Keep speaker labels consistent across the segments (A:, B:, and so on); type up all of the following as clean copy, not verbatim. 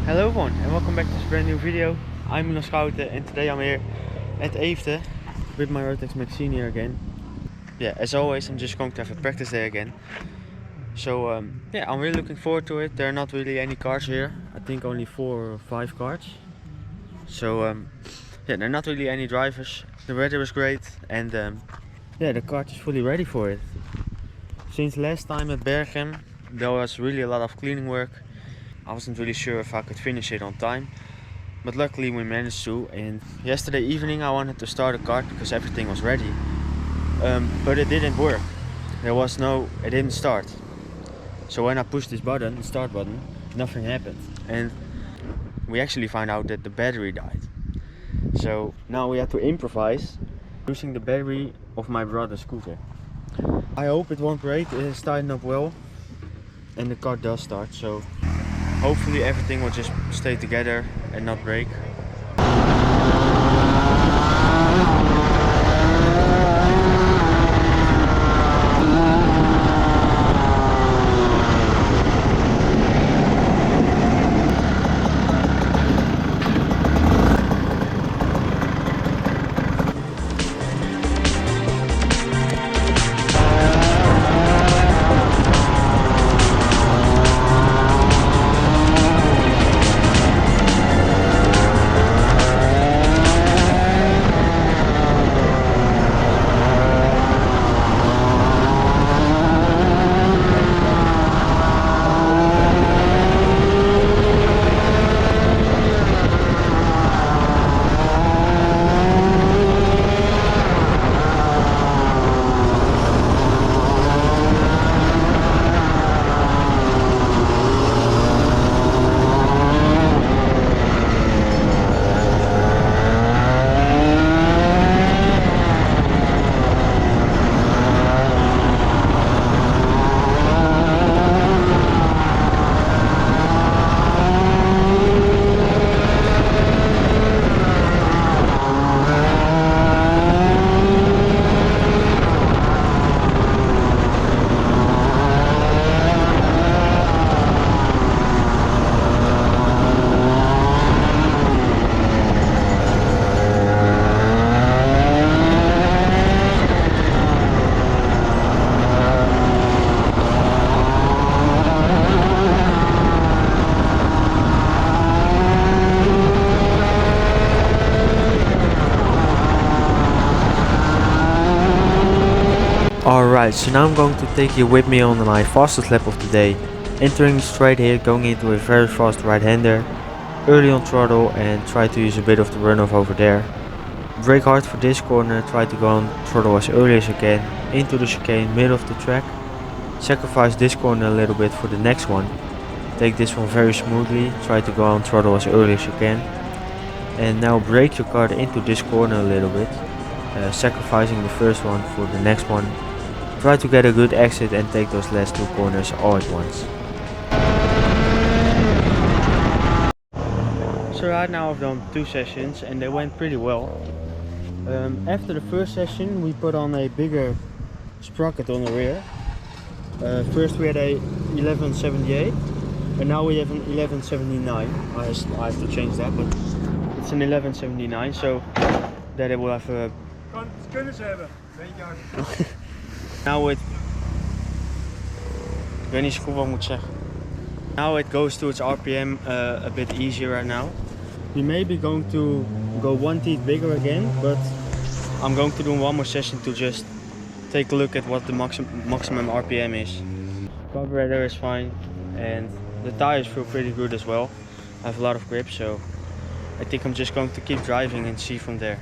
A: Hello everyone and welcome back to this brand new video. I'm Milan Schouten and today I'm here at Eefde with my Rotex Max Senior again. Yeah, as always I'm just going to have a practice day again. So yeah, I'm really looking forward to it. There are not really any cars here. I think only 4 or 5 cars. So yeah, there are not really any drivers. The weather is great and yeah, the kart is fully ready for it. Since last time at Bergen there was really a lot of cleaning work. I wasn't really sure if I could finish it on time, but luckily we managed to. And yesterday evening I wanted to start a kart because everything was ready, but it didn't work. It didn't start. So when I pushed this button, the start button, nothing happened, and we actually found out that the battery died. So now we had to improvise using the battery of my brother's scooter. I hope it won't break. It is starting up well and the car does start, so hopefully everything will just stay together and not break. Alright, so now I'm going to take you with me on my fastest lap of the day. Entering straight here, going into a very fast right-hander, early on throttle and try to use a bit of the runoff over there. Brake hard for this corner, try to go on throttle as early as you can, into the chicane, middle of the track. Sacrifice this corner a little bit for the next one. Take this one very smoothly, try to go on throttle as early as you can. And now brake your car into this corner a little bit, sacrificing the first one for the next one. Try to get a good exit and take those last 2 corners all at once. So right now I've done 2 sessions and they went pretty well. After the first session we put on a bigger sprocket on the rear. First we had a 1178 and now we have an 1179. I have to change that, but it's an 1179, so that it will have a... Now it... Ik weet niet zo goed wat ik moet zeggen. Now it goes to its RPM a bit easier right now. We may be going to go 1 teeth bigger again, but I'm going to do one more session to just take a look at what the maximum RPM is. Carburetor is fine and the tires feel pretty good as well. I have a lot of grip, so I think I'm just going to keep driving and see from there.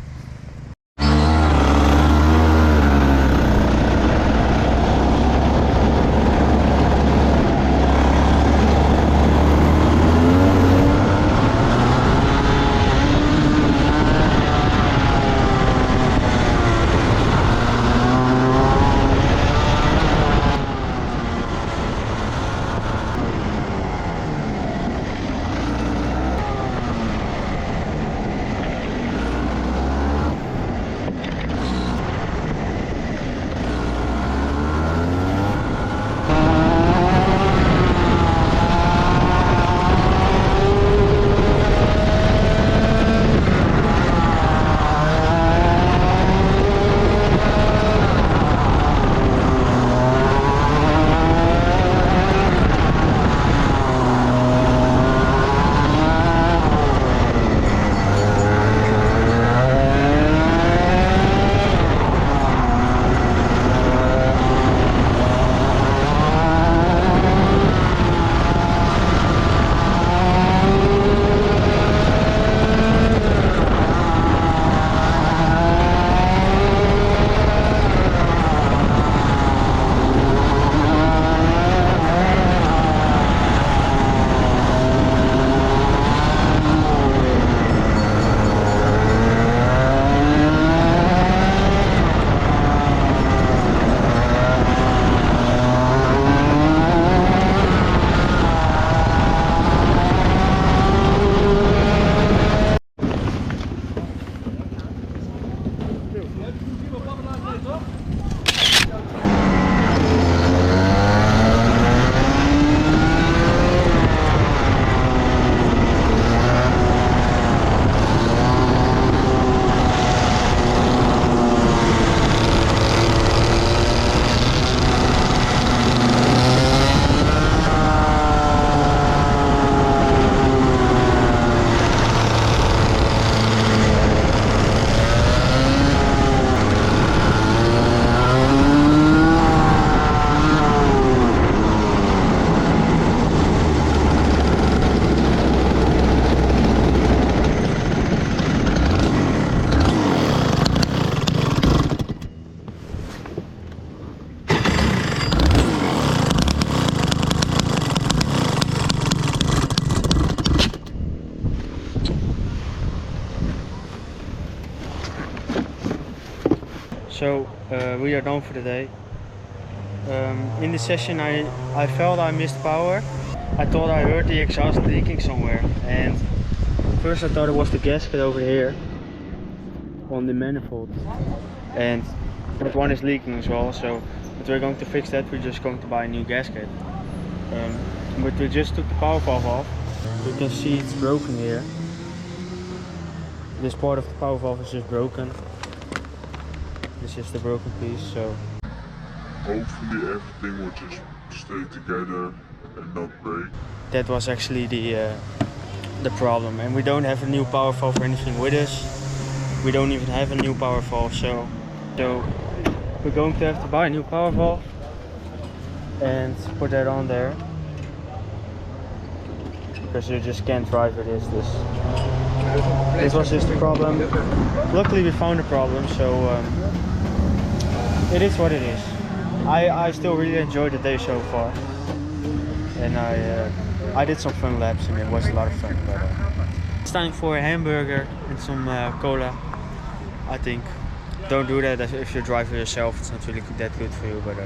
A: So we are done for the day. In the session I felt I missed power. I thought I heard the exhaust leaking somewhere, and first I thought it was the gasket over here on the manifold, and that one is leaking as well. So, but we're going to fix that. We're just going to buy a new gasket. But we just took the power valve off. You can see it's broken here. This part of the power valve is just broken. This is the broken piece. So
B: hopefully everything will just stay together and not break.
A: that was actually the problem, and we don't have a new power valve or anything with us. We don't even have a new power valve, so we're going to have to buy a new power valve and put that on there, because you just can't drive it as this. This was just the problem. Luckily we found a problem, so it is what it is. I still really enjoyed the day so far, and I did some fun laps and it was a lot of fun. But it's time for a hamburger and some cola, I think. Don't do that if you drive it yourself, it's not really that good for you, but